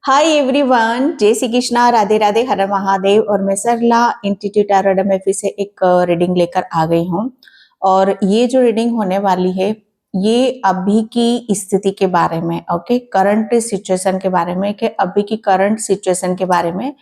Hi everyone, जय श्री कृष्णा, राधे राधे, हर हर महादेव। और मैं सरला इंस्टीट्यूट टैरोट में फिर से एक रीडिंग लेकर आ गई हूँ। और ये जो रीडिंग होने वाली है ये अभी की स्थिति के बारे में, ओके, करंट सिचुएशन के बारे में, कि अभी की करंट सिचुएशन के बारे में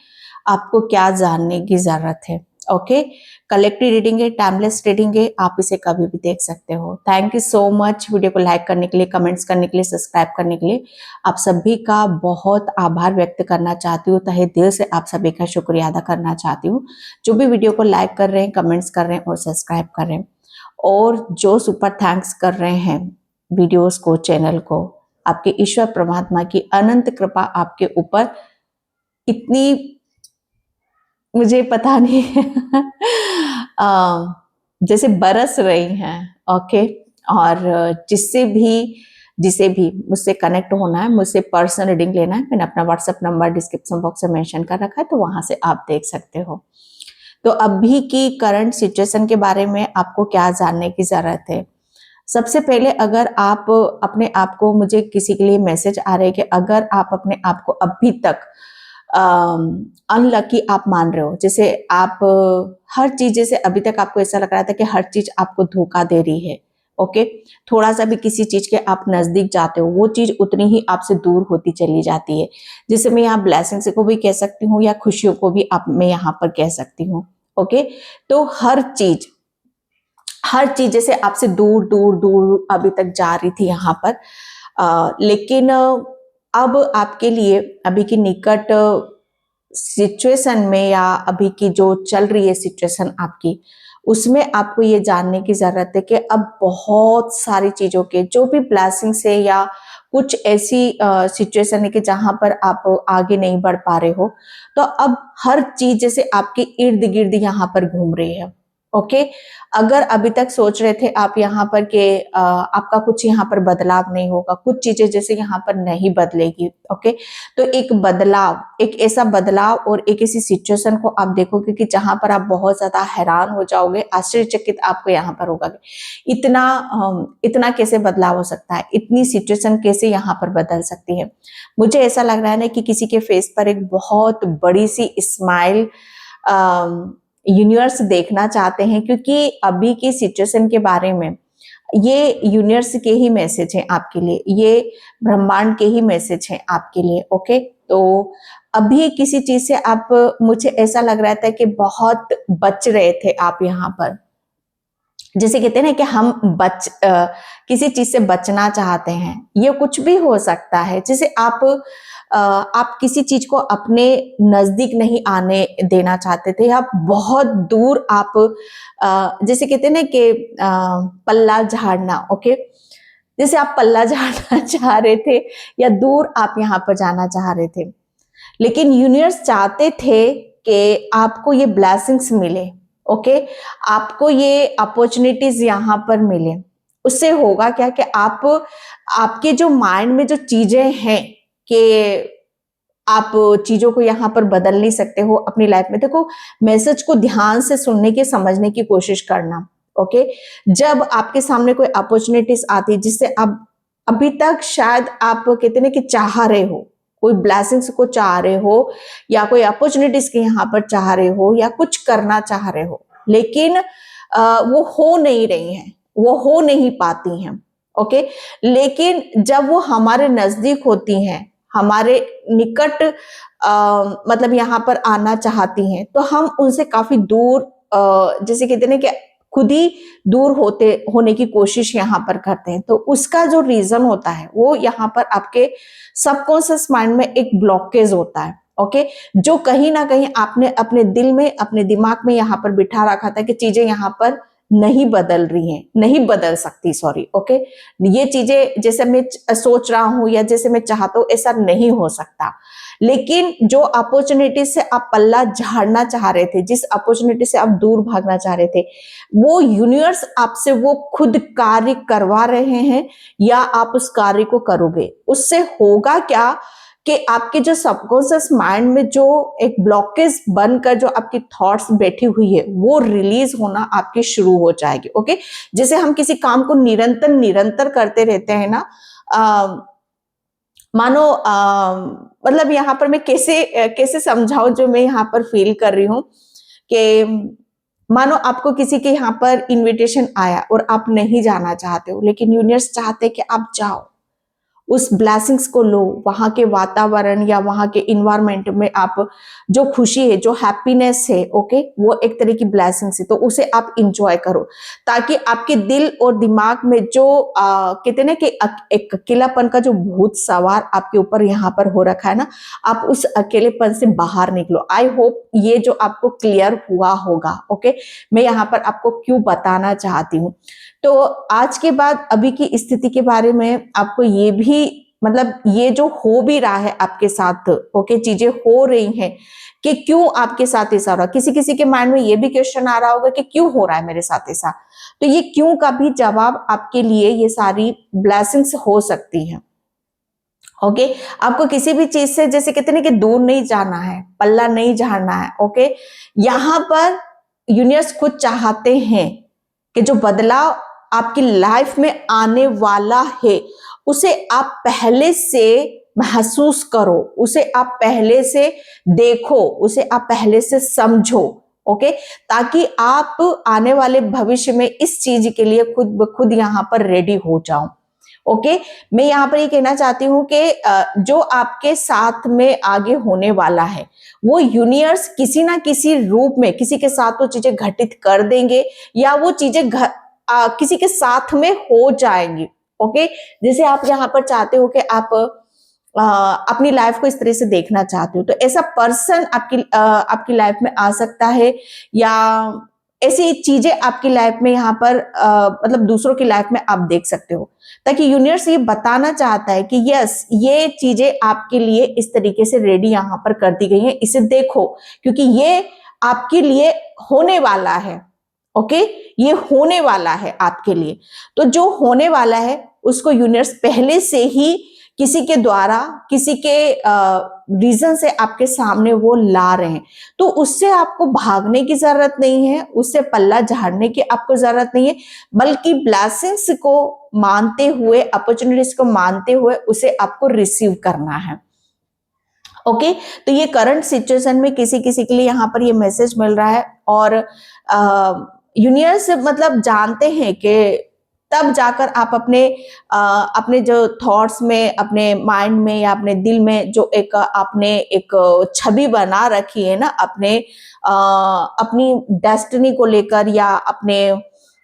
आपको क्या जानने की जरूरत है। ओके, कलेक्टिव रीडिंग है, टाइमलेस रीडिंग है, आप इसे कभी भी देख सकते हो। Thank you so much video को लाइक करने के लिए, कमेंट्स करने के लिए, सब्सक्राइब करने के लिए। आप सभी का बहुत आभार व्यक्त करना चाहती हूँ, तहे दिल से आप सभी का शुक्रिया अदा करना चाहती हूँ जो भी वीडियो को लाइक कर रहे हैं, कमेंट्स कर रहे हैं और सब्सक्राइब कर रहे हैं, और जो सुपर थैंक्स कर रहे हैं वीडियोस को, चैनल को। आपके ईश्वर परमात्मा की अनंत कृपा आपके ऊपर इतनी, मुझे पता नहीं है जैसे बरस रही हैं। ओके, और जिसे भी मुझसे कनेक्ट होना है, मुझसे पर्सनल रीडिंग लेना है, मैंने अपना व्हाट्सएप नंबर डिस्क्रिप्शन बॉक्स में मेंशन कर रखा है, तो वहां से आप देख सकते हो। तो अभी की करंट सिचुएशन के बारे में आपको क्या जानने की जरूरत है। सबसे पहले, अगर आप अपने आप को, मुझे किसी के लिए मैसेज आ रहे हैं कि अगर आप अपने आप को अभी तक अनलकी आप मान रहे हो, जैसे आप हर चीज, जैसे अभी तक आपको ऐसा लग रहा था कि हर चीज आपको धोखा दे रही है। ओके, थोड़ा सा भी किसी चीज के आप नजदीक जाते हो, वो चीज उतनी ही आपसे दूर होती चली जाती है। जिसे मैं यहाँ ब्लेसिंग्स को भी कह सकती हूँ या खुशियों को भी आप मैं यहाँ पर कह सकती हूँ। ओके, तो हर चीज जैसे आपसे दूर दूर दूर अभी तक जा रही थी यहाँ पर, लेकिन अब आपके लिए अभी की निकट सिचुएशन में, या अभी की जो चल रही है सिचुएशन आपकी, उसमें आपको ये जानने की जरूरत है कि अब बहुत सारी चीजों के जो भी ब्लेसिंग से, या कुछ ऐसी सिचुएशन है कि जहां पर आप आगे नहीं बढ़ पा रहे हो, तो अब हर चीज जैसे आपके इर्द गिर्द यहाँ पर घूम रही है। ओके, अगर अभी तक सोच रहे थे आप यहाँ पर कि आपका कुछ यहाँ पर बदलाव नहीं होगा, कुछ चीजें जैसे यहाँ पर नहीं बदलेगी, ओके, तो एक बदलाव, एक ऐसा बदलाव और एक ऐसी सिचुएशन को आप देखोगे कि जहां पर आप बहुत ज्यादा हैरान हो जाओगे, आश्चर्यचकित आपको यहाँ पर होगा कि इतना कैसे बदलाव हो सकता है, इतनी सिचुएशन कैसे यहाँ पर बदल सकती है। मुझे ऐसा लग रहा है ना कि किसी के फेस पर एक बहुत बड़ी सी स्माइल यूनिवर्स देखना चाहते हैं, क्योंकि अभी की सिचुएशन के बारे में ये यूनिवर्स के ही मैसेज है आपके लिए, ये ब्रह्मांड के ही मैसेज है आपके लिए। ओके, तो अभी किसी चीज से आप, मुझे ऐसा लग रहा था कि बहुत बच रहे थे आप यहाँ पर, जैसे कहते हैं ना कि हम किसी चीज से बचना चाहते हैं। ये कुछ भी हो सकता है, जैसे आप किसी चीज को अपने नजदीक नहीं आने देना चाहते थे, आप बहुत दूर आप जैसे कहते हैं ना कि पल्ला झाड़ना। ओके, जैसे आप पल्ला झाड़ना चाह रहे थे, या दूर आप यहाँ पर जाना चाह रहे थे, लेकिन यूनिवर्स चाहते थे कि आपको ये ब्लेसिंग्स मिले। ओके, आपको ये अपॉर्चुनिटीज यहाँ पर मिले। उससे होगा क्या कि आपके जो माइंड में जो चीजें हैं कि आप चीजों को यहाँ पर बदल नहीं सकते हो अपनी लाइफ में, देखो, मैसेज को ध्यान से सुनने की, समझने की कोशिश करना। ओके, जब आपके सामने कोई अपॉर्चुनिटीज आती है जिससे आप अभी तक शायद आप कहते ना कि चाह रहे हो, कोई ब्लेसिंग्स को चाह रहे हो, या कोई अपॉर्चुनिटीज के यहाँ पर चाह रहे हो, या कुछ करना चाह रहे हो, लेकिन वो हो नहीं रही हैं, वो हो नहीं पाती हैं। ओके, लेकिन जब वो हमारे नजदीक होती हैं, हमारे निकट मतलब यहाँ पर आना चाहती हैं, तो हम उनसे काफी दूर, जैसे कहते हैं ना कि खुद ही दूर होने की कोशिश यहाँ पर करते हैं। तो उसका जो रीजन होता है वो यहाँ पर आपके सबकॉन्शियस माइंड में एक ब्लॉकेज होता है। ओके, जो कहीं ना कहीं आपने अपने दिल में, अपने दिमाग में यहाँ पर बिठा रखा था कि चीजें यहाँ पर नहीं बदल रही हैं, नहीं बदल सकती, सॉरी। ओके, ये चीजें जैसे मैं सोच रहा हूं या जैसे मैं चाहता हूं ऐसा नहीं हो सकता। लेकिन जो अपॉर्चुनिटी से आप पल्ला झाड़ना चाह रहे थे, जिस अपॉर्चुनिटी से आप दूर भागना चाह रहे थे, वो यूनिवर्स आपसे वो खुद कार्य करवा रहे हैं, या आप उस कार्य को करोगे। उससे होगा क्या कि आपके जो सबकॉन्शियस माइंड में जो एक ब्लॉकेज बनकर जो आपकी थॉट्स बैठी हुई है, वो रिलीज होना आपकी शुरू हो जाएगी। ओके, जैसे हम किसी काम को निरंतर निरंतर करते रहते हैं ना, मानो मतलब यहाँ पर मैं कैसे कैसे समझाऊं जो मैं यहाँ पर फील कर रही हूँ कि मानो आपको किसी के यहाँ पर इनविटेशन आया और आप नहीं जाना चाहते हो, लेकिन यूनिवर्स चाहते कि आप जाओ, उस ब्लेसिंग्स को लो, वहां के वातावरण या वहां के इन्वायरमेंट में आप जो खुशी है, जो हैप्पीनेस है, ओके, वो एक तरह की ब्लेसिंग्स है, तो उसे आप इंजॉय करो, ताकि आपके दिल और दिमाग में जो कहते हैं ना कि एक अकेलापन का जो भूत सवार आपके ऊपर यहाँ पर हो रखा है ना, आप उस अकेलेपन से बाहर निकलो। आई होप ये जो आपको क्लियर हुआ होगा। ओके, मैं यहाँ पर आपको क्यों बताना चाहती हूँ। तो आज के बाद अभी की स्थिति के बारे में आपको ये भी मतलब ये जो हो भी रहा है आपके साथ, ओके, चीजें हो रही हैं कि क्यों आपके साथ ऐसा हो रहा है। किसी किसी के माइंड में ये भी क्वेश्चन आ रहा होगा कि क्यों हो रहा है मेरे साथ ऐसा। तो ये क्यों का भी जवाब आपके लिए ये सारी ब्लेसिंग्स हो सकती है। ओके, आपको किसी भी चीज से जैसे कहते हैं कि दूर नहीं जाना है, पल्ला नहीं झाड़ना है। ओके, यहाँ पर यूनिवर्स खुद चाहते हैं कि जो बदलाव आपकी लाइफ में आने वाला है उसे आप पहले से महसूस करो, उसे आप पहले से देखो, उसे आप पहले से समझो। ओके, ताकि आप आने वाले भविष्य में इस चीज के लिए खुद ब खुद यहाँ पर रेडी हो जाओ। ओके, मैं यहाँ पर ये कहना चाहती हूँ कि जो आपके साथ में आगे होने वाला है वो यूनिवर्स किसी ना किसी रूप में किसी के साथ वो चीजें घटित कर देंगे या वो चीजें किसी के साथ में हो जाएंगी। ओके, जैसे आप यहाँ पर चाहते हो कि आप अपनी लाइफ को इस तरह से देखना चाहते हो, तो ऐसा पर्सन आपकी लाइफ में आ सकता है, या ऐसी चीजें आपकी लाइफ में यहाँ पर मतलब दूसरों की लाइफ में आप देख सकते हो, ताकि यूनिवर्स ये बताना चाहता है कि यस, ये चीजें आपके लिए इस तरीके से रेडी यहाँ पर कर दी गई हैं, इसे देखो, क्योंकि ये आपके लिए होने वाला है। ओके, ये होने वाला है आपके लिए। तो जो होने वाला है उसको यूनिवर्स पहले से ही किसी के द्वारा किसी के रीजन से आपके सामने वो ला रहे हैं, तो उससे आपको भागने की जरूरत नहीं है, उससे पल्ला झाड़ने की आपको जरूरत नहीं है, बल्कि ब्लेसिंग्स को मानते हुए, अपॉर्चुनिटीज को मानते हुए उसे आपको रिसीव करना है। ओके, तो ये करंट सिचुएशन में किसी किसी के लिए यहाँ पर ये मैसेज मिल रहा है, और यूनिवर्स मतलब जानते हैं कि तब जाकर आप अपने जो थॉट्स में, अपने माइंड में या अपने दिल में जो एक आपने एक छवि बना रखी है ना अपनी डेस्टिनी को लेकर या अपने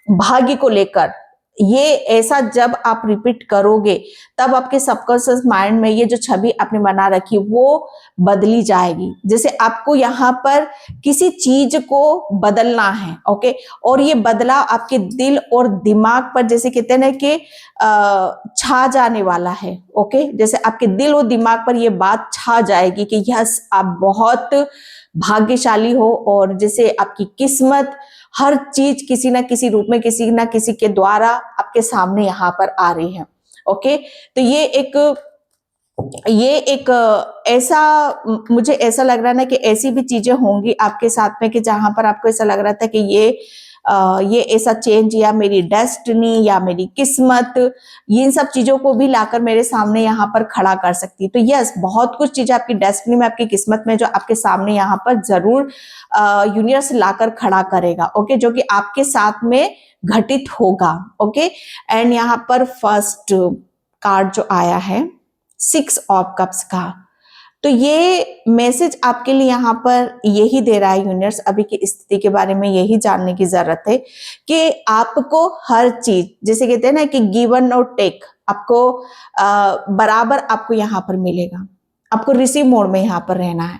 भाग्य को लेकर, ये ऐसा जब आप रिपीट करोगे तब आपके सबकॉन्शियस माइंड में ये जो छवि आपने बना रखी वो बदली जाएगी। जैसे आपको यहाँ पर किसी चीज को बदलना है, ओके, और ये बदलाव आपके दिल और दिमाग पर जैसे कहते हैं ना कि छा जाने वाला है। ओके, जैसे आपके दिल और दिमाग पर ये बात छा जाएगी कि यस, आप बहुत भाग्यशाली हो, और जैसे आपकी किस्मत, हर चीज किसी ना किसी रूप में किसी ना किसी के द्वारा आपके सामने यहाँ पर आ रही है। ओके, तो ये एक ऐसा मुझे ऐसा लग रहा है ना कि ऐसी भी चीजें होंगी आपके साथ में कि जहां पर आपको ऐसा लग रहा था कि ये ऐसा चेंज या मेरी डेस्टिनी या मेरी किस्मत, ये इन सब चीजों को भी लाकर मेरे सामने यहाँ पर खड़ा कर सकती है। तो यस, बहुत कुछ चीजें आपकी डेस्टिनी में, आपकी किस्मत में जो आपके सामने यहाँ पर जरूर यूनिवर्स लाकर खड़ा करेगा। ओके, जो कि आपके साथ में घटित होगा। ओके, एंड यहाँ पर फर्स्ट कार्ड जो आया है 6 ऑफ कप्स का, तो ये मैसेज आपके लिए यहाँ पर यही दे रहा है यूनिवर्स, अभी की स्थिति के बारे में यही जानने की जरूरत है कि आपको हर चीज, जैसे कहते हैं ना कि गिवन और टेक, आपको बराबर आपको यहाँ पर मिलेगा, आपको रिसीव मोड में यहाँ पर रहना है।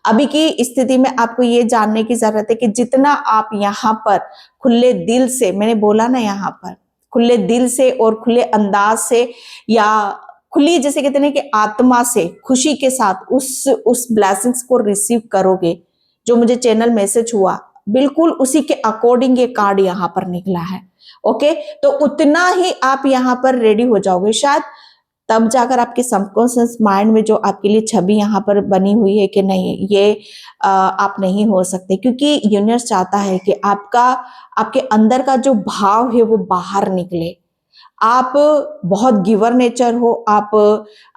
अभी की स्थिति में आपको ये जानने की जरूरत है कि जितना आप यहाँ पर खुले दिल से, मैंने बोला ना यहाँ पर खुले दिल से और खुले अंदाज से या खुली जैसे कहते हैं कि आत्मा से खुशी के साथ उस ब्लेसिंग्स को रिसीव करोगे, जो मुझे चैनल मैसेज हुआ बिल्कुल उसी के अकॉर्डिंग ये कार्ड यहाँ पर निकला है। ओके, तो उतना ही आप यहाँ पर रेडी हो जाओगे, शायद तब जाकर आपके सबकॉन्शियस माइंड में जो आपके लिए छवि यहाँ पर बनी हुई है कि नहीं, ये आप नहीं हो सकते, क्योंकि यूनिवर्स चाहता है कि आपके अंदर का जो भाव है वो बाहर निकले, आप बहुत गिवर नेचर हो, आप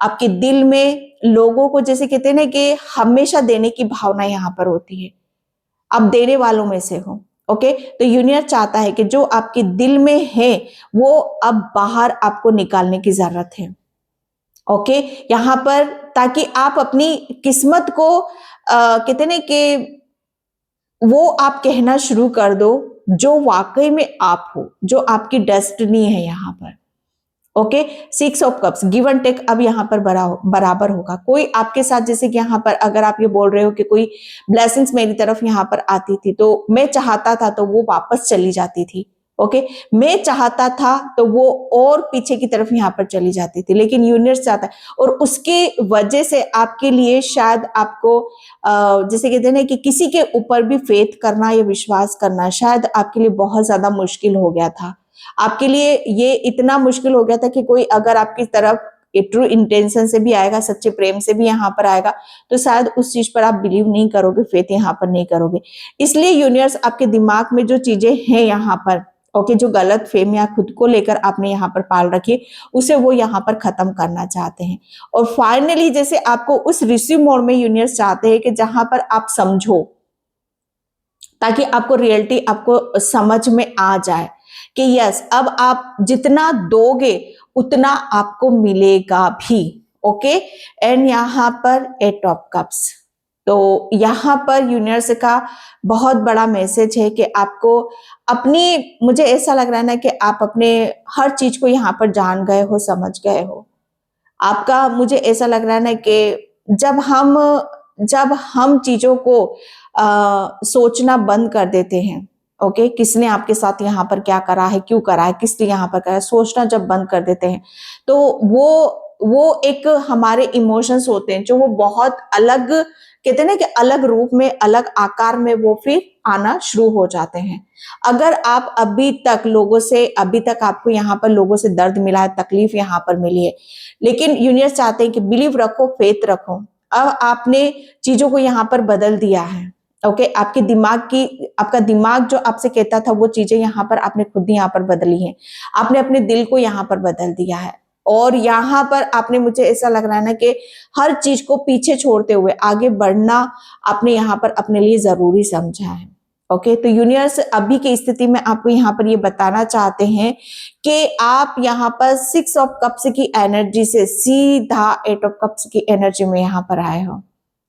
आपके दिल में लोगों को जैसे कहते हैं ना कि हमेशा देने की भावना यहाँ पर होती है, आप देने वालों में से हो। ओके, तो यूनिवर्स चाहता है कि जो आपके दिल में है वो अब बाहर आपको निकालने की जरूरत है। ओके, यहाँ पर ताकि आप अपनी किस्मत को कहते हैं ना कि वो आप कहना शुरू कर दो जो वाकई में आप हो, जो आपकी डेस्टिनी है यहाँ पर। Okay, 6 of cups, give and take अब यहाँ पर बराबर होगा। कोई आपके साथ जैसे कि यहाँ पर अगर आप ये बोल रहे हो कि कोई ब्लेसिंग्स मेरी तरफ यहाँ पर आती थी तो मैं चाहता था तो वो वापस चली जाती थी। ओके, मैं चाहता था तो वो और पीछे की तरफ यहाँ पर चली जाती थी, लेकिन यूनिवर्स चाहता है और उसके वजह से आपके लिए शायद आपको जैसे कहते हैं ना कि किसी के ऊपर भी फेथ करना या विश्वास करना शायद आपके लिए बहुत ज्यादा मुश्किल हो गया था। आपके लिए ये इतना मुश्किल हो गया था कि कोई अगर आपकी तरफ ट्रू इंटेंशन से भी आएगा, सच्चे प्रेम से भी यहाँ पर आएगा, तो शायद उस चीज पर आप बिलीव नहीं करोगे, फेथ यहाँ पर नहीं करोगे। इसलिए यूनिवर्स आपके दिमाग में जो चीजें हैं यहाँ पर, ओके, जो गलत फेम या खुद को लेकर आपने यहाँ पर पाल रखी है, उसे वो यहाँ पर खत्म करना चाहते हैं। और फाइनली जैसे आपको उस रिसीव मोड में यूनिवर्स चाहते हैं कि जहां पर आप समझो, ताकि आपको रियलिटी आपको समझ में आ जाए कि यस, अब आप जितना दोगे उतना आपको मिलेगा भी। ओके, एंड यहाँ पर 8 ऑफ कप्स, तो यहाँ पर यूनिवर्स का बहुत बड़ा मैसेज है कि आपको अपनी, मुझे ऐसा लग रहा है ना कि आप अपने हर चीज को यहाँ पर जान गए हो, समझ गए हो। आपका, मुझे ऐसा लग रहा है ना कि जब हम चीजों को सोचना बंद कर देते हैं, ओके, किसने आपके साथ यहाँ पर क्या करा है, क्यों करा है, किस लिए यहाँ पर करा है, सोचना जब बंद कर देते हैं तो वो एक हमारे इमोशंस होते हैं जो वो बहुत अलग, कहते हैं ना कि अलग रूप में, अलग आकार में वो फिर आना शुरू हो जाते हैं। अगर आप अभी तक आपको यहाँ पर लोगों से दर्द मिला है, तकलीफ यहाँ पर मिली है, लेकिन यूनिवर्स चाहते हैं कि बिलीव रखो, फेथ रखो। अब आपने चीजों को यहाँ पर बदल दिया है। ओके, आपका दिमाग जो आपसे कहता था वो चीजें यहाँ पर आपने खुद ही यहाँ पर बदली है। आपने अपने दिल को यहाँ पर बदल दिया है और यहाँ पर आपने, मुझे ऐसा लग रहा है ना कि हर चीज को पीछे छोड़ते हुए आगे बढ़ना आपने यहाँ पर अपने लिए जरूरी समझा है। ओके, तो यूनिवर्स अभी की स्थिति में आपको यहाँ पर ये बताना चाहते हैं कि आप यहाँ पर 6 ऑफ कप्स की एनर्जी से सीधा 8 ऑफ कप्स की एनर्जी में यहाँ पर आए हो।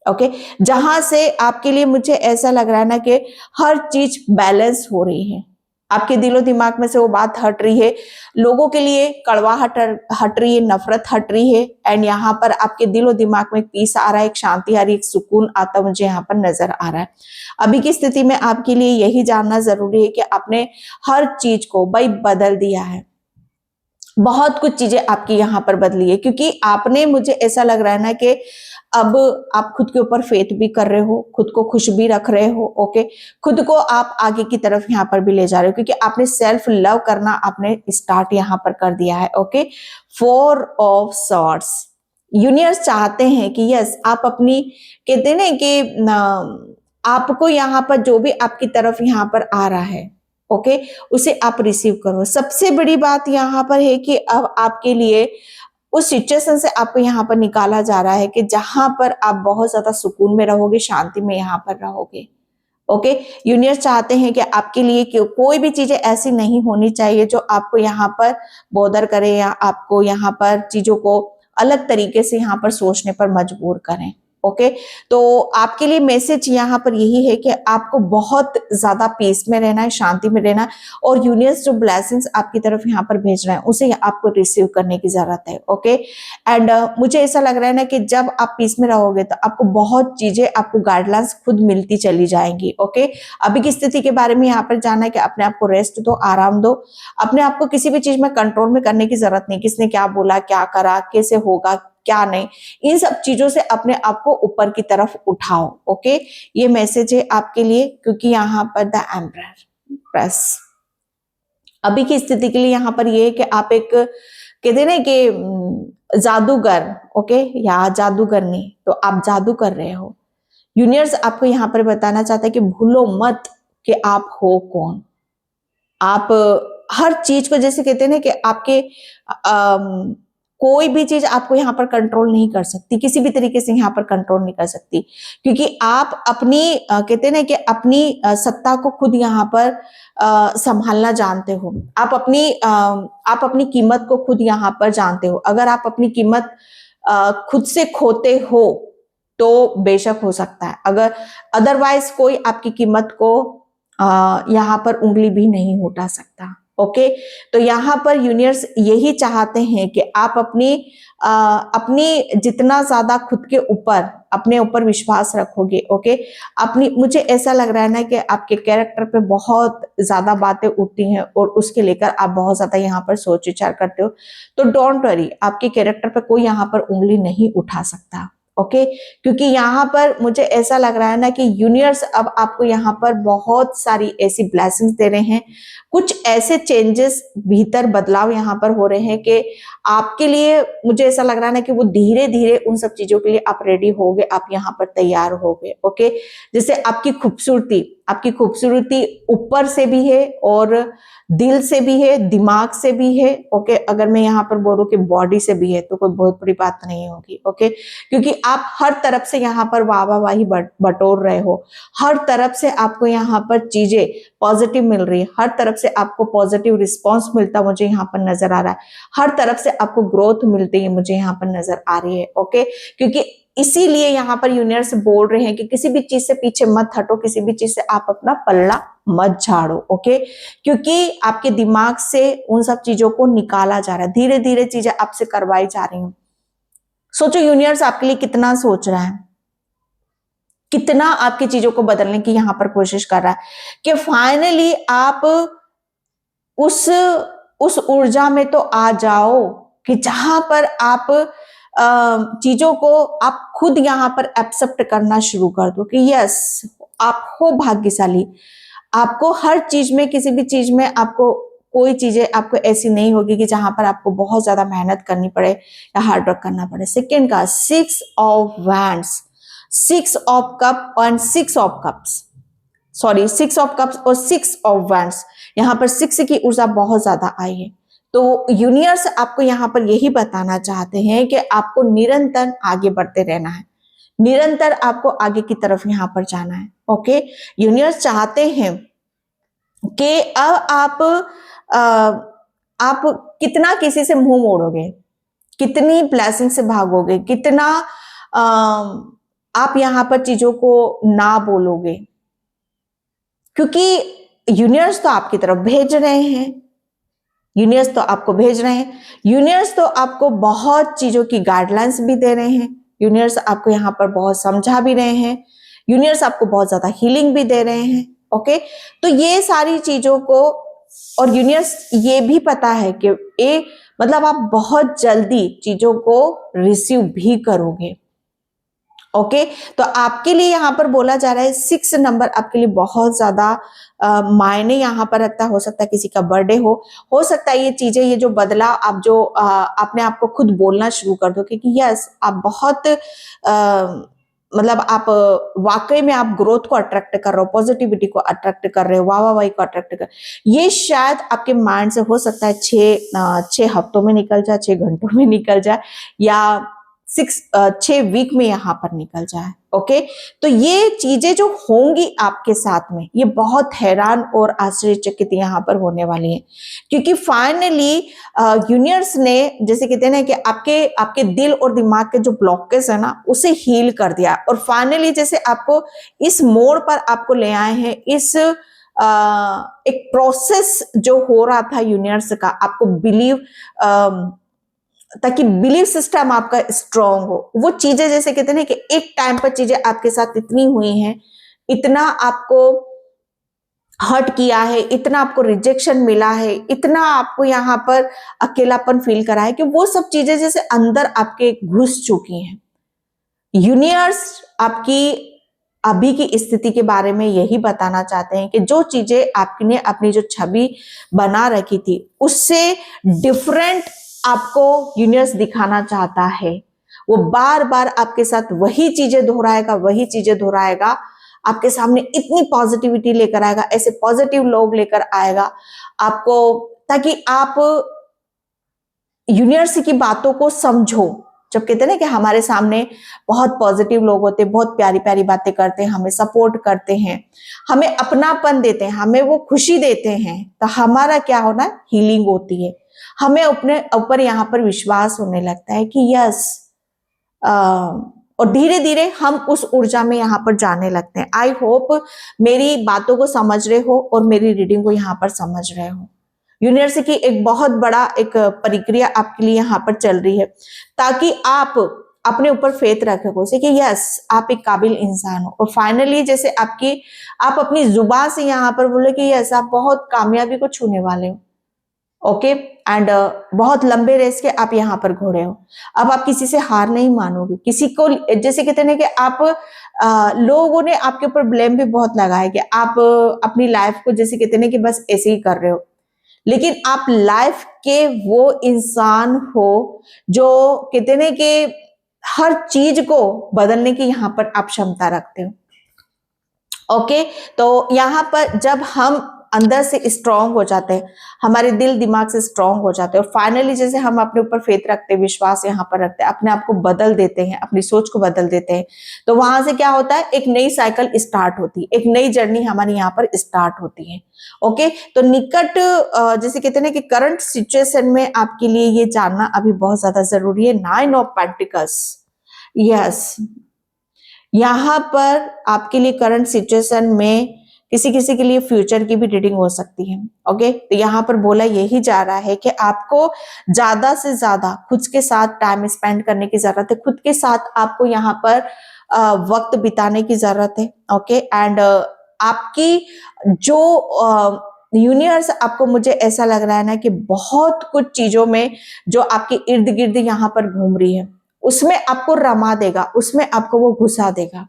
ओके, जहां से आपके लिए, मुझे ऐसा लग रहा है ना कि हर चीज बैलेंस हो रही है। आपके दिलो दिमाग में से वो बात हट रही है, लोगों के लिए कड़वाहट हट रही है, नफरत हट रही है, एंड यहाँ पर आपके दिलो दिमाग में एक पीस आ रहा है, एक शांति आ रही है, एक सुकून आता मुझे यहाँ पर नजर आ रहा है। अभी की स्थिति में आपके लिए यही जानना जरूरी है कि आपने हर चीज को भाई बदल दिया है। बहुत कुछ चीजें आपकी यहाँ पर बदली है क्योंकि आपने, मुझे ऐसा लग रहा है ना कि अब आप खुद के ऊपर फेथ भी कर रहे हो, खुद को खुश भी रख रहे हो। ओके, खुद को आप आगे की तरफ यहाँ पर भी ले जा रहे हो क्योंकि आपने सेल्फ लव करना आपने स्टार्ट यहाँ पर कर दिया है। ओके, 4 ऑफ सॉर्ड्स, यूनिवर्स चाहते हैं कि यस, आप अपनी, कहते हैं ना कि आपको यहाँ पर जो भी आपकी तरफ यहाँ पर आ रहा है, ओके, उसे आप रिसीव करो। सबसे बड़ी बात यहाँ पर है कि अब आपके लिए उस सिचुएशन से आपको यहाँ पर निकाला जा रहा है कि जहां पर आप बहुत ज्यादा सुकून में रहोगे, शांति में यहाँ पर रहोगे। ओके, यूनिवर्स चाहते हैं कि आपके लिए कोई भी चीजें ऐसी नहीं होनी चाहिए जो आपको यहाँ पर बॉदर करे या आपको यहाँ पर चीजों को अलग तरीके से यहाँ पर सोचने पर मजबूर करें। ओके, तो आपके लिए मैसेज यहाँ पर यही है कि आपको बहुत ज्यादा पीस में रहना है, शांति में रहना है, और यूनिवर्स जो ब्लेसिंग्स आपकी तरफ यहाँ पर भेज रहे हैं उसे आपको रिसीव करने की जरूरत है। ओके, एंड मुझे ऐसा लग रहा है ना कि जब आप पीस में रहोगे तो आपको बहुत चीजें, आपको गाइडलाइंस खुद मिलती चली जाएंगी। ओके, अभी की स्थिति के बारे में यहाँ पर जानना है कि अपने आप को रेस्ट दो, आराम दो, अपने आप को किसी भी चीज में कंट्रोल में करने की जरूरत नहीं, किसने क्या बोला, क्या करा, कैसे होगा, क्या नहीं, इन सब चीजों से अपने आप को ऊपर की तरफ उठाओ। ओके, ये मैसेज है आपके लिए क्योंकि यहाँ पर द एम्परर प्रेस अभी की स्थिति के लिए यहाँ पर ये है कि आप एक, कहते ना कि जादूगर, ओके, या जादूगरनी, तो आप जादू कर रहे हो। यूनिवर्स आपको यहाँ पर बताना चाहता है कि भूलो मत कि आप हो कौन। आप हर चीज को जैसे कहते हैं ना कि आपके कोई भी चीज आपको यहाँ पर कंट्रोल नहीं कर सकती, किसी भी तरीके से यहाँ पर कंट्रोल नहीं कर सकती, क्योंकि आप अपनी कहते हैं ना कि अपनी सत्ता को खुद यहाँ पर संभालना जानते हो। आप अपनी कीमत को खुद यहाँ पर जानते हो। अगर आप अपनी कीमत खुद से खोते हो तो बेशक हो सकता है, अगर अदरवाइज कोई आपकी कीमत को यहाँ पर उंगली भी नहीं उठा सकता। ओके, तो यहाँ पर यूनिवर्स यही चाहते हैं कि आप अपनी जितना ज्यादा खुद के ऊपर अपने ऊपर विश्वास रखोगे, ओके, मुझे ऐसा लग रहा है ना कि आपके कैरेक्टर पे बहुत ज्यादा बातें उठती हैं और उसके लेकर आप बहुत ज्यादा यहाँ पर सोच विचार करते हो, तो डोंट वरी, आपके कैरेक्टर पे कोई यहाँ पर उंगली नहीं उठा सकता। ओके, क्योंकि यहाँ पर मुझे ऐसा लग रहा है ना कि यूनिवर्स अब आपको यहाँ पर बहुत सारी ऐसी ब्लेसिंग्स दे रहे हैं, कुछ ऐसे चेंजेस भीतर बदलाव यहाँ पर हो रहे हैं कि आपके लिए मुझे ऐसा लग रहा है ना कि वो धीरे धीरे उन सब चीजों के लिए आप रेडी होगे, आप यहाँ पर तैयार होगे। ओके, जैसे आपकी खूबसूरती ऊपर से भी है और दिल से भी है, दिमाग से भी है। ओके, अगर मैं यहाँ पर बोलूं कि बॉडी से भी है तो कोई बहुत बड़ी बात नहीं होगी। ओके, क्योंकि आप हर तरफ से यहाँ पर वाहवाही बटोर रहे हो, हर तरफ से आपको यहाँ पर चीजें पॉजिटिव मिल रही है, हर तरफ से आपको पॉजिटिव रिस्पॉन्स मिलता मुझे यहाँ पर नजर आ रहा है, हर तरफ से आपको ग्रोथ मिलती है मुझे यहाँ पर नजर आ रही है। ओके, क्योंकि इसीलिए यहाँ पर यूनिवर्स बोल रहे हैं कि किसी भी चीज से पीछे मत हटो, किसी भी चीज से आप अपना पल्ला मत झाड़ो। ओके, क्योंकि आपके दिमाग से उन सब चीजों को निकाला जा रहा है, धीरे धीरे चीजें आपसे करवाई जा रही हैं। सोचो यूनिवर्स आपके लिए कितना सोच रहा है, कितना आपकी चीजों को बदलने की यहाँ पर कोशिश कर रहा है कि फाइनली आप उस ऊर्जा में तो आ जाओ कि जहां पर आप चीजों को आप खुद यहाँ पर एक्सेप्ट करना शुरू कर दो कि यस, आप हो भाग्यशाली। आपको हर चीज में, किसी भी चीज में आपको कोई चीजें आपको ऐसी नहीं होगी कि जहां पर आपको बहुत ज्यादा मेहनत करनी पड़े या हार्ड वर्क करना पड़े। सेकेंड का 6 ऑफ वैंड्स, 6 ऑफ कप और 6 of cups, sorry 6 of cups और 6 ऑफ वैंड्स, यहाँ पर 6 की ऊर्जा बहुत ज्यादा आई है। तो यूनिवर्स आपको यहाँ पर यही बताना चाहते हैं कि आपको निरंतर आगे बढ़ते रहना है, निरंतर आपको आगे की तरफ यहाँ पर जाना है। ओके, यूनिवर्स चाहते हैं कि अब आप कितना किसी से मुंह मोड़ोगे, कितनी ब्लेसिंग से भागोगे, कितना आप यहाँ पर चीजों को ना बोलोगे, क्योंकि यूनिवर्स तो आपकी तरफ भेज रहे हैं, यूनिवर्स तो आपको भेज रहे हैं, यूनिवर्स तो आपको बहुत चीजों की गाइडलाइंस भी दे रहे हैं, यूनिवर्स आपको यहाँ पर बहुत समझा भी रहे हैं, यूनिवर्स आपको बहुत ज्यादा हीलिंग भी दे रहे हैं। ओके, तो ये सारी चीजों को, और यूनिवर्स ये भी पता है कि मतलब आप बहुत जल्दी चीजों को रिसीव भी करोगे। ओके, तो आपके लिए यहाँ पर बोला जा रहा है 6 नंबर आपके लिए बहुत ज्यादा मायने यहाँ पर रखता है। हो सकता है किसी का बर्थडे हो सकता है ये चीजें, ये जो बदलाव आप जो आपने आपको खुद बोलना शुरू कर दो कि यस, आप बहुत मतलब आप वाकई में आप ग्रोथ को अट्रैक्ट कर रहे हो, पॉजिटिविटी को अट्रैक्ट कर रहे हो, वाहवाही को अट्रैक्ट कर, ये शायद आपके माइंड से हो सकता है 6 हफ्तों में निकल जाए, 6 घंटों में निकल जाए, या 6 वीक में यहाँ पर निकल जाए। ओके, तो ये चीजें जो होंगी आपके साथ में, ये बहुत हैरान और आश्चर्यचकित यहाँ पर होने वाली है, क्योंकि फाइनली यूनिवर्स ने, जैसे कहते हैं ना कि आपके दिल और दिमाग के जो ब्लॉकेज है ना, उसे हील कर दिया, और फाइनली जैसे आपको इस मोड़ पर आपको ले आए हैं, इस एक प्रोसेस जो हो रहा था यूनिवर्स का, आपको बिलीव, ताकि बिलीव सिस्टम आपका स्ट्रांग हो, वो चीजें जैसे कहते हैं ना कि एक टाइम पर चीजें आपके साथ इतनी हुई हैं, इतना आपको हर्ट किया है, इतना आपको रिजेक्शन मिला है, इतना आपको यहाँ पर अकेलापन फील करा है कि वो सब चीजें जैसे अंदर आपके घुस चुकी हैं। यूनिवर्स आपकी अभी की स्थिति के बारे में यही बताना चाहते हैं कि जो चीजें आपने अपनी जो छवि बना रखी थी, उससे डिफरेंट आपको यूनिवर्स दिखाना चाहता है। वो बार बार आपके साथ वही चीजें दोहराएगा, आपके सामने इतनी पॉजिटिविटी लेकर आएगा, ऐसे पॉजिटिव लोग लेकर आएगा, आपको ताकि आप यूनिवर्स की बातों को समझो। जब कहते हैं ना कि हमारे सामने बहुत पॉजिटिव लोग होते हैं, बहुत प्यारी प्यारी बातें करते हैं, हमें सपोर्ट करते हैं, हमें अपनापन देते हैं, हमें वो खुशी देते हैं, तो हमारा क्या होना, हीलिंग होती है। हमें अपने ऊपर यहाँ पर विश्वास होने लगता है कि यस, और धीरे धीरे हम उस ऊर्जा में यहाँ पर जाने लगते हैं। आई होप मेरी बातों को समझ रहे हो और मेरी रीडिंग को यहाँ पर समझ रहे हो। यूनिवर्स की एक बहुत बड़ा एक प्रक्रिया आपके लिए यहाँ पर चल रही है, ताकि आप अपने ऊपर फेथ रखे हो कि यस, आप एक काबिल इंसान हो। और फाइनली जैसे आप अपनी जुबान से यहाँ पर बोले कि यस, आप बहुत कामयाबी को छूने वाले हो। ओके, एंड बहुत लंबे रेस के आप यहाँ पर घोड़े हो। अब आप किसी से हार नहीं मानोगे। किसी को जैसे कहते हैं कि आप लोगों ने आपके ऊपर ब्लेम भी बहुत लगाया कि आप अपनी लाइफ को जैसे कहते हैं कि बस ऐसे ही कर रहे हो, लेकिन आप लाइफ के वो इंसान हो जो कहते हैं कि हर चीज को बदलने की यहाँ पर आप क्षमता रखते हो। ओके, तो यहाँ पर जब हम अंदर से स्ट्रांग हो जाते हैं, हमारे दिल दिमाग से स्ट्रांग हो जाते हैं, और फाइनली जैसे हम अपने ऊपर फेथ रखते हैं, विश्वास यहाँ पर रखते हैं, अपने आप को बदल देते हैं, अपनी सोच को बदल देते हैं, तो वहां से क्या होता है, एक नई साइकिल स्टार्ट होती है, एक नई जर्नी हमारी यहाँ पर स्टार्ट होती है। ओके, तो निकट जैसे कहते हैं कि करंट सिचुएशन में आपके लिए ये जानना अभी बहुत ज्यादा जरूरी है। 9 ऑफ पेंटिकल्स, यस, यहाँ पर आपके लिए करंट सिचुएशन में किसी किसी के लिए फ्यूचर की भी रीडिंग हो सकती है। ओके, तो यहाँ पर बोला यही जा रहा है कि आपको ज्यादा से ज्यादा खुद के साथ टाइम स्पेंड करने की जरूरत है, खुद के साथ आपको यहाँ पर वक्त बिताने की जरूरत है। ओके, एंड आपकी जो यूनिवर्स आपको, मुझे ऐसा लग रहा है ना कि बहुत कुछ चीजों में जो आपके इर्द गिर्द यहाँ पर घूम रही है, उसमें आपको रमा देगा, उसमें आपको वो घुसा देगा।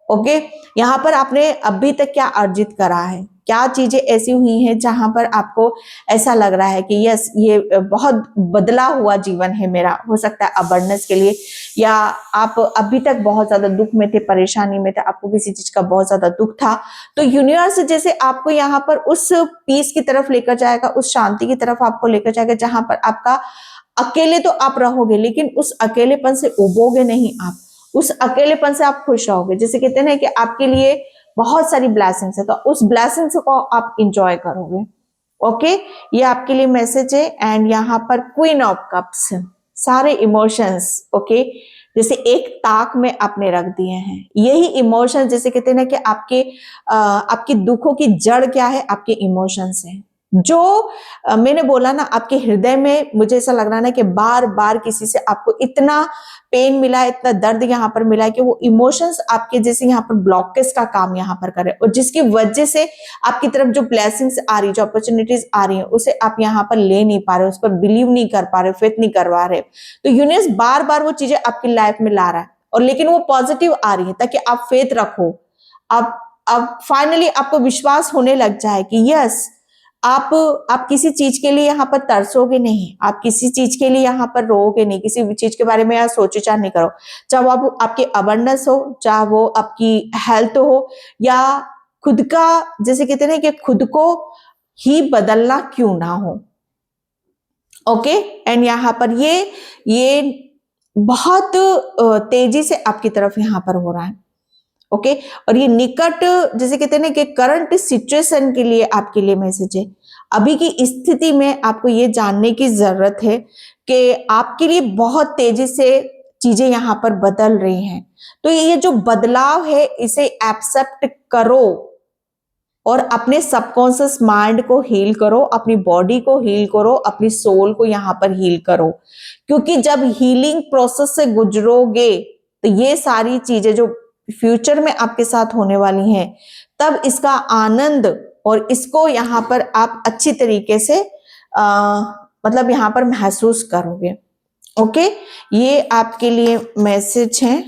ओके, यहाँ पर आपने अभी तक क्या अर्जित करा है, क्या चीजें ऐसी हुई हैं जहां पर आपको ऐसा लग रहा है कि यस, ये बहुत बदला हुआ जीवन है मेरा, हो सकता है अबंडेंस के लिए, या आप अभी तक बहुत ज्यादा दुख में थे, परेशानी में थे, आपको किसी चीज का बहुत ज्यादा दुख था, तो यूनिवर्स जैसे आपको यहाँ पर उस पीस की तरफ लेकर जाएगा, उस शांति की तरफ आपको लेकर जाएगा, जहां पर आपका अकेले तो आप रहोगे, लेकिन उस अकेलेपन से उबोगे नहीं, आप उस अकेलेपन से आप खुश रहोगे। जैसे कहते हैं ना कि आपके लिए बहुत सारी ब्लेसिंग्स है, तो उस ब्लेसिंग्स को आप इंजॉय करोगे। ओके, ये आपके लिए मैसेज है। एंड यहाँ पर क्वीन ऑफ कप्स, सारे इमोशंस, ओके, जैसे एक ताक में आपने रख दिए हैं। यही इमोशन, जैसे कहते हैं ना कि आपके दुखों की जड़ क्या है, आपके इमोशंस हैं। जो मैंने बोला ना, आपके हृदय में मुझे ऐसा लग रहा है ना कि बार बार किसी से आपको इतना पेन मिला है, इतना दर्द यहाँ पर मिला है कि वो इमोशंस आपके जैसे यहाँ पर ब्लॉकेज का काम यहाँ पर करे, और जिसकी वजह से आपकी तरफ जो ब्लेसिंग्स आ रही, जो अपॉर्चुनिटीज आ रही है, उसे आप यहाँ पर ले नहीं पा रहे, उस पर बिलीव नहीं कर पा रहे, फेथ नहीं करवा रहे। तो यूनिवर्स बार बार वो चीजें आपकी लाइफ में ला रहा है, और लेकिन वो पॉजिटिव आ रही है ताकि आप फेथ रखो। अब फाइनली आपको विश्वास होने लग जाए कि यस, आप किसी चीज के लिए यहाँ पर तरसोगे नहीं, आप किसी चीज के लिए यहाँ पर रोओगे नहीं, किसी भी चीज के बारे में यहाँ सोच विचार नहीं करो, चाहे वो आपकी अबंडेंस हो, चाहे वो आपकी हेल्थ हो, या खुद का, जैसे कहते हैं कि खुद को ही बदलना क्यों ना हो। ओके, एंड यहाँ पर ये बहुत तेजी से आपकी तरफ यहाँ पर हो रहा है। ओके, और ये निकट, जैसे कहते हैं ना कि करंट सिचुएशन के लिए आपके लिए मैसेज है। अभी की स्थिति में आपको ये जानने की जरूरत है कि आपके लिए बहुत तेजी से चीजें यहाँ पर बदल रही हैं, तो ये जो बदलाव है इसे एक्सेप्ट करो, और अपने सबकॉन्शियस माइंड को हील करो, अपनी बॉडी को हील करो, अपनी सोल को यहाँ पर हील करो, क्योंकि जब हीलिंग प्रोसेस से गुजरोगे तो ये सारी चीजें जो फ्यूचर में आपके साथ होने वाली हैं, तब इसका आनंद और इसको यहाँ पर आप अच्छी तरीके से मतलब यहाँ पर महसूस करोगे। ओके, ये आपके लिए मैसेज है।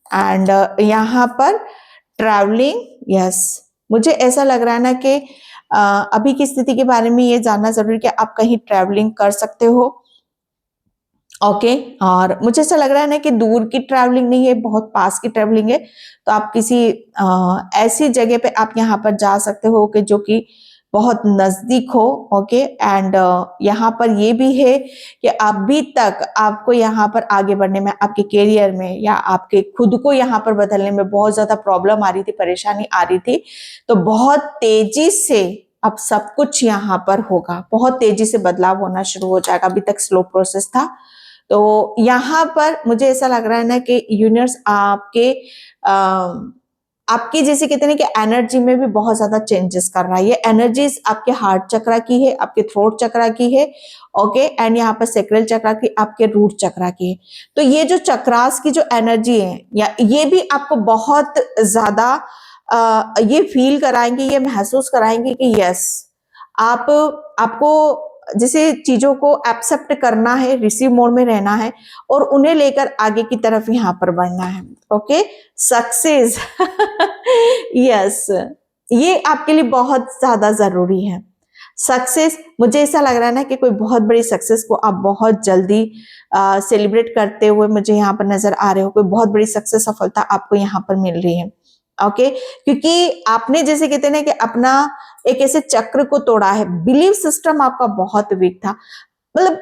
एंड यहाँ पर ट्रैवलिंग, यस, मुझे ऐसा लग रहा है ना कि अभी की स्थिति के बारे में ये जानना जरूरी है कि आप कहीं ट्रैवलिंग कर सकते हो। ओके, और मुझे ऐसा लग रहा है ना कि दूर की ट्रैवलिंग नहीं है, बहुत पास की ट्रैवलिंग है, तो आप किसी ऐसी जगह पे आप यहाँ पर जा सकते हो कि जो कि बहुत नजदीक हो। ओके, एंड यहाँ पर ये भी है कि अभी तक आपको यहाँ पर आगे बढ़ने में, आपके करियर में या आपके खुद को यहाँ पर बदलने में बहुत ज्यादा प्रॉब्लम आ रही थी, परेशानी आ रही थी। तो बहुत तेजी से अब सब कुछ यहाँ पर होगा, बहुत तेजी से बदलाव होना शुरू हो जाएगा। अभी तक स्लो प्रोसेस था, तो यहाँ पर मुझे ऐसा लग रहा है ना कि यूनिवर्स आपके जैसे कहते हैं कि एनर्जी में भी बहुत ज्यादा चेंजेस कर रहा है। ये एनर्जीज आपके हार्ट चक्रा की है, आपके थ्रोट चक्रा की है। ओके, एंड यहाँ पर सेक्रल चक्रा की, आपके रूट चक्रा की है। तो ये जो चक्रास की जो एनर्जी है, या ये भी आपको बहुत ज्यादा ये फील कराएंगे, ये महसूस कराएंगे कि यस, आपको जैसे चीजों को एक्सेप्ट करना है, रिसीव मोड में रहना है और उन्हें लेकर आगे की तरफ यहाँ पर बढ़ना है। ओके, सक्सेस यस, ये आपके लिए बहुत ज्यादा जरूरी है। सक्सेस, मुझे ऐसा लग रहा है ना कि कोई बहुत बड़ी सक्सेस को आप बहुत जल्दी सेलिब्रेट करते हुए मुझे यहाँ पर नजर आ रहे हो। कोई बहुत बड़ी सक्सेस, सफलता आपको यहाँ पर मिल रही है। ओके, क्योंकि आपने जैसे कहते हैं ना कि अपना एक ऐसे चक्र को तोड़ा है। बिलीव सिस्टम आपका बहुत वीक था। मतलब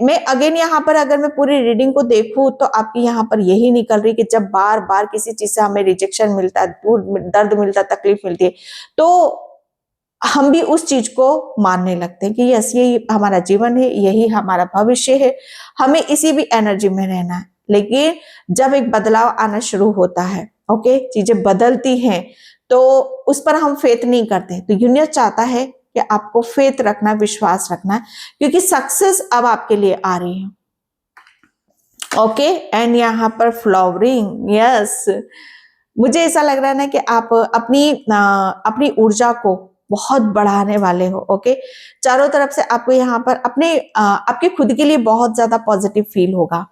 मैं अगेन यहाँ पर अगर मैं पूरी रीडिंग को देखूं तो आपकी यहाँ पर यही निकल रही कि जब बार बार किसी चीज से हमें रिजेक्शन मिलता है, दर्द मिलता है, तकलीफ मिलती है, तो हम भी उस चीज को मानने लगते हैं कि यस, यही हमारा जीवन है, यही हमारा भविष्य है, हमें इसी भी एनर्जी में रहना है। लेकिन जब एक बदलाव आना शुरू होता है, ओके, चीजें बदलती हैं, तो उस पर हम फेथ नहीं करते। तो यूनिवर्स चाहता है कि आपको फेथ रखना, विश्वास रखना है, क्योंकि सक्सेस अब आपके लिए आ रही है। ओके, एंड यहाँ पर फ्लावरिंग, यस, मुझे ऐसा लग रहा है ना कि आप अपनी ऊर्जा को बहुत बढ़ाने वाले हो। ओके, चारों तरफ से आपको यहाँ पर आपके खुद के लिए बहुत ज्यादा पॉजिटिव फील होगा,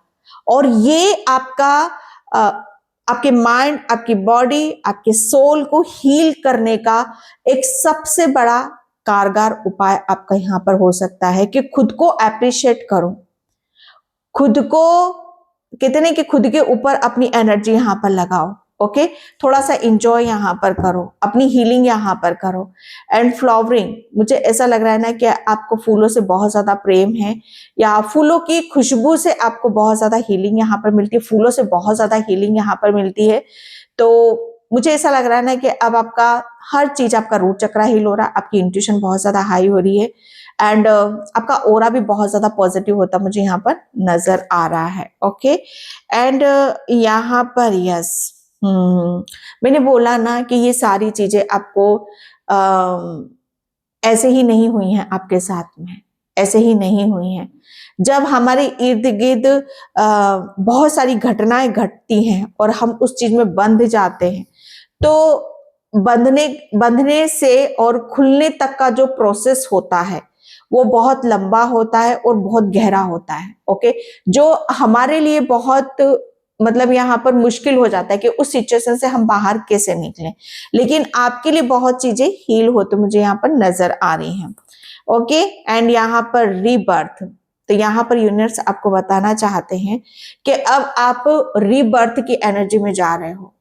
और ये आपके माइंड, आपकी बॉडी, आपके सोल को हील करने का एक सबसे बड़ा कारगर उपाय आपका यहाँ पर हो सकता है कि खुद को अप्रिशिएट करो। खुद को कहते नहीं कि खुद के ऊपर अपनी एनर्जी यहाँ पर लगाओ। ओके, थोड़ा सा इंजॉय यहाँ पर करो, अपनी हीलिंग यहाँ पर करो। एंड फ्लावरिंग, मुझे ऐसा लग रहा है ना कि आपको फूलों से बहुत ज्यादा प्रेम है, या फूलों की खुशबू से आपको बहुत ज्यादा हीलिंग यहाँ पर मिलती है, फूलों से बहुत ज्यादा हीलिंग यहाँ पर मिलती है। तो मुझे ऐसा लग रहा है ना कि अब आपका हर चीज, आपका रूट चक्रा हील हो रहा है, आपकी इंट्यूशन बहुत ज्यादा हाई हो रही है, एंड आपका ओरा भी बहुत ज्यादा पॉजिटिव होता मुझे यहाँ पर नजर आ रहा है। ओके, एंड यहाँ पर यस, मैंने बोला ना कि ये सारी चीजें आपको ऐसे ही नहीं हुई हैं, आपके साथ में ऐसे ही नहीं हुई हैं। जब हमारे इर्द गिर्द बहुत सारी घटनाएं घटती हैं और हम उस चीज में बंध जाते हैं, तो बंधने से और खुलने तक का जो प्रोसेस होता है वो बहुत लंबा होता है और बहुत गहरा होता है। ओके, जो हमारे लिए बहुत मतलब यहाँ पर मुश्किल हो जाता है कि उस सिचुएशन से हम बाहर कैसे निकलें, लेकिन आपके लिए बहुत चीजें हील होते मुझे यहाँ पर नजर आ रही हैं। ओके, एंड यहाँ पर रीबर्थ, तो यहाँ पर यूनिवर्स आपको बताना चाहते हैं कि अब आप रीबर्थ की एनर्जी में जा रहे हो।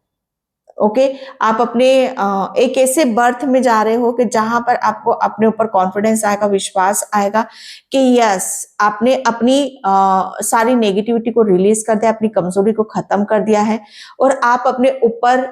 ओके, आप अपने एक ऐसे बर्थ में जा रहे हो कि जहां पर आपको अपने ऊपर कॉन्फिडेंस आएगा, विश्वास आएगा कि यस, आपने अपनी सारी नेगेटिविटी को रिलीज कर दिया, अपनी कमजोरी को खत्म कर दिया है, और आप अपने ऊपर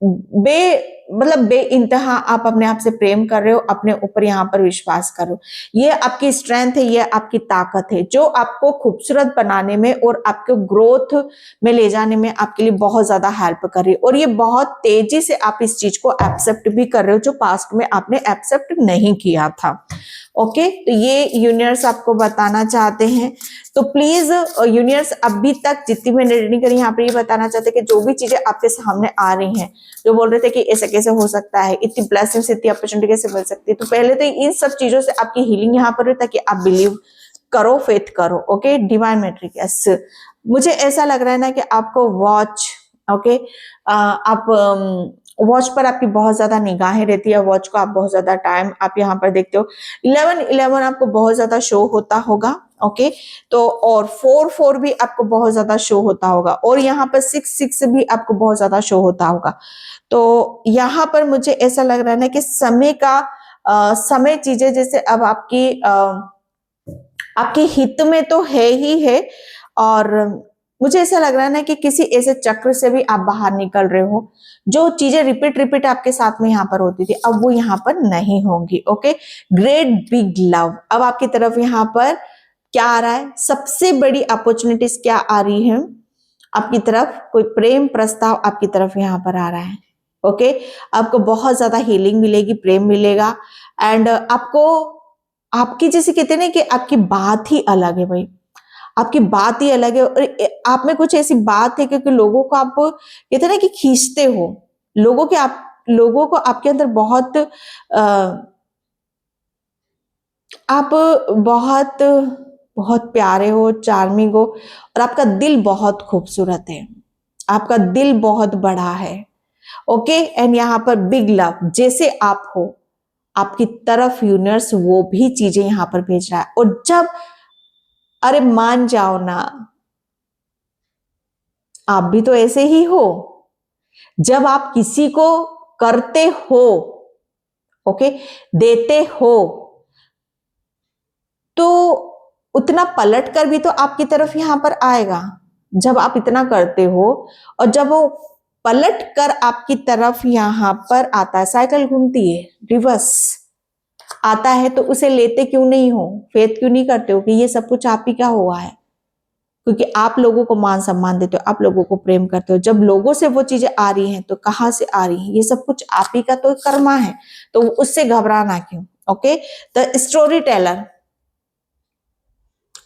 बे इंतहा आप अपने आप से प्रेम कर रहे हो, अपने ऊपर यहाँ पर विश्वास कर रहे हो। ये आपकी स्ट्रेंथ है, ये आपकी ताकत है, जो आपको खूबसूरत बनाने में और आपको ग्रोथ में ले जाने में आपके लिए बहुत ज्यादा हेल्प कर रही है। और ये बहुत तेजी से आप इस चीज को एक्सेप्ट भी कर रहे हो जो पास्ट में आपने एक्सेप्ट नहीं किया था। ओके, तो ये यूनिवर्स आपको बताना चाहते हैं। तो प्लीज यूनिवर्स अभी तक जितनी मैंने रीडिंग करी, यहाँ पर ये बताना चाहते हैं कि जो भी चीजें आपके सामने आ रही हैं, जो बोल रहे थे कि ऐसा कैसे हो सकता है, इतनी ब्लेसिंग्स, इतनी अपॉर्चुनिटी कैसे मिल सकती है, तो पहले तो इन सब चीजों से आपकी हीलिंग यहाँ पर है, ताकि आप बिलीव करो, फेथ करो। ओके, डिवाइन मैट्रिक, यस, मुझे ऐसा लग रहा है ना कि आपको वॉच, ओके, आप वॉच पर आपकी बहुत ज्यादा निगाहें रहती है, वॉच को आप बहुत ज्यादा टाइम आप यहाँ पर देखते हो। 11-11 आपको बहुत ज्यादा शो होता होगा। ओके, तो और 4-4 भी आपको बहुत ज्यादा शो होता होगा, और यहाँ पर 6-6 भी आपको बहुत ज्यादा शो होता होगा। तो यहाँ पर मुझे ऐसा लग रहा है ना कि समय का समय चीजें जैसे अब आपके हित में तो है ही है, और मुझे ऐसा लग रहा है ना कि किसी ऐसे चक्र से भी आप बाहर निकल रहे हो, जो चीजें रिपीट रिपीट आपके साथ में यहाँ पर होती थी अब वो यहाँ पर नहीं होंगी। ओके, ग्रेट बिग लव, अब आपकी तरफ यहाँ पर क्या आ रहा है, सबसे बड़ी अपॉर्चुनिटीज क्या आ रही है आपकी तरफ, कोई प्रेम प्रस्ताव आपकी तरफ यहाँ पर आ रहा है। ओके, आपको बहुत ज्यादा हीलिंग मिलेगी, प्रेम मिलेगा, एंड आपको आपकी जैसे कहते हैं ना कि आपकी बात ही अलग है भाई, आपकी बात ही अलग है, और आप में कुछ ऐसी बात है क्योंकि लोगों को आप कहते हैं ना कि खींचते हो, लोगों को आपके अंदर बहुत आप बहुत बहुत प्यारे हो, चार्मिंग हो, और आपका दिल बहुत खूबसूरत है, आपका दिल बहुत बड़ा है। ओके, एंड यहाँ पर बिग लव, जैसे आप हो आपकी तरफ यूनिवर्स वो भी चीजें यहाँ पर भेज रहा है। और जब, अरे मान जाओ ना, आप भी तो ऐसे ही हो, जब आप किसी को करते हो, ओके, देते हो, तो उतना पलट कर भी तो आपकी तरफ यहां पर आएगा। जब आप इतना करते हो और जब वो पलट कर आपकी तरफ यहां पर आता है, साइकिल घूमती है, रिवर्स आता है, तो उसे लेते क्यों नहीं हो, फेथ क्यों नहीं करते हो कि ये सब कुछ आप ही का हुआ है, क्योंकि आप लोगों को मान सम्मान देते हो, आप लोगों को प्रेम करते हो। जब लोगों से वो चीजें आ रही हैं तो कहां से आ रही हैं, ये सब कुछ आप ही का तो कर्मा है, तो उससे घबराना क्यों। Okay, the story teller.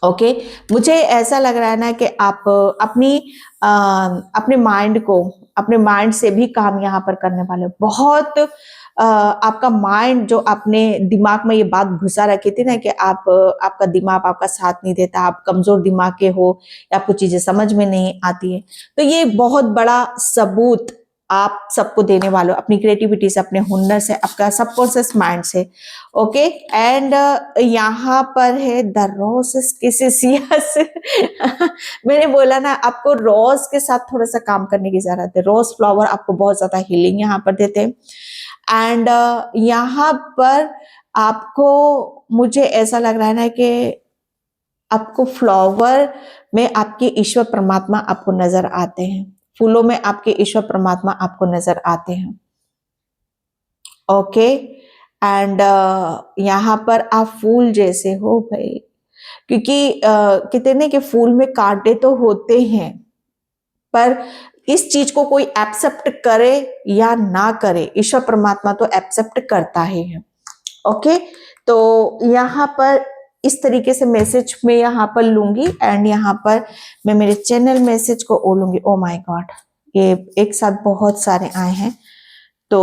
Okay, मुझे ऐसा लग रहा है ना कि आप अपने माइंड को, अपने माइंड से भी काम यहाँ पर करने वाले हो। बहुत आपका माइंड, जो आपने दिमाग में ये बात घुसा रखी थी ना कि आपका दिमाग आपका साथ नहीं देता, आप कमजोर दिमाग के हो, या आपको चीजें समझ में नहीं आती है, तो ये बहुत बड़ा सबूत आप सबको देने वाले हो, अपनी क्रिएटिविटी से, अपने हुनर से, आपका सबकॉन्शियस माइंड से। ओके, एंड यहाँ पर है द रोजेस किसेस, यस मैंने बोला ना आपको रोज के साथ थोड़ा सा काम करने की जरूरत है। रोज फ्लावर आपको बहुत ज्यादा हीलिंग यहाँ पर देते हैं, एंड यहाँ पर आपको, मुझे ऐसा लग रहा है ना कि आपको फ्लावर में आपके ईश्वर परमात्मा आपको नजर आते हैं, फूलों में आपके ईश्वर परमात्मा आपको नजर आते हैं। ओके, एंड यहाँ पर आप फूल जैसे हो भाई, क्योंकि कहते हैं कि फूल में कांटे तो होते हैं, पर इस चीज को कोई एक्सेप्ट करे या ना करे, ईश्वर परमात्मा तो एक्सेप्ट करता ही है। ओके, तो यहाँ पर इस तरीके से मैसेज में यहाँ पर लूंगी, एंड यहाँ पर मैं मेरे चैनल मैसेज को ओ लूंगी। ओ माय गॉड, ये एक साथ बहुत सारे आए हैं। तो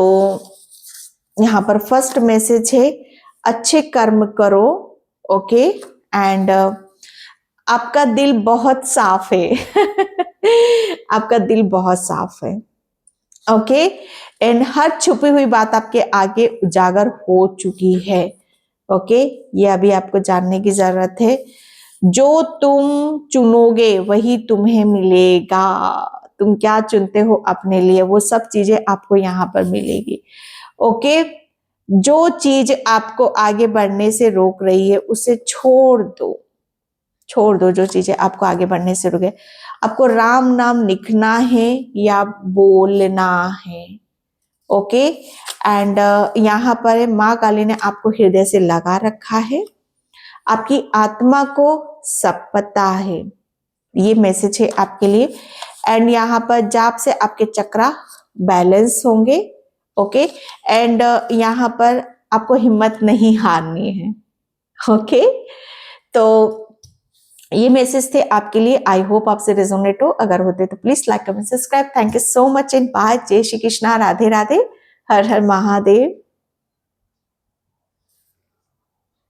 यहाँ पर फर्स्ट मैसेज है, अच्छे कर्म करो। ओके, एंड आपका दिल बहुत साफ है आपका दिल बहुत साफ है। ओके, एंड हर छुपी हुई बात आपके आगे उजागर हो चुकी है। ओके, ये अभी आपको जानने की जरूरत है। जो तुम चुनोगे वही तुम्हें मिलेगा, तुम क्या चुनते हो अपने लिए, वो सब चीजें आपको यहाँ पर मिलेगी। ओके, जो चीज आपको आगे बढ़ने से रोक रही है उसे छोड़ दो, छोड़ दो जो चीजें आपको आगे बढ़ने से रोके। आपको राम नाम लिखना है या बोलना है। ओके, एंड यहाँ पर माँ काली ने आपको हृदय से लगा रखा है, आपकी आत्मा को सब पता है। ये मैसेज है आपके लिए, एंड यहाँ पर जाप से आपके चक्रा बैलेंस होंगे। ओके, एंड यहाँ पर आपको हिम्मत नहीं हारनी है। ओके, तो ये मैसेज थे आपके लिए। आई होप आपसे रेजोनेट हो, अगर होते तो please like comment subscribe. Thank you so much and bye. जय श्री कृष्णा, राधे राधे, हर हर महादेव।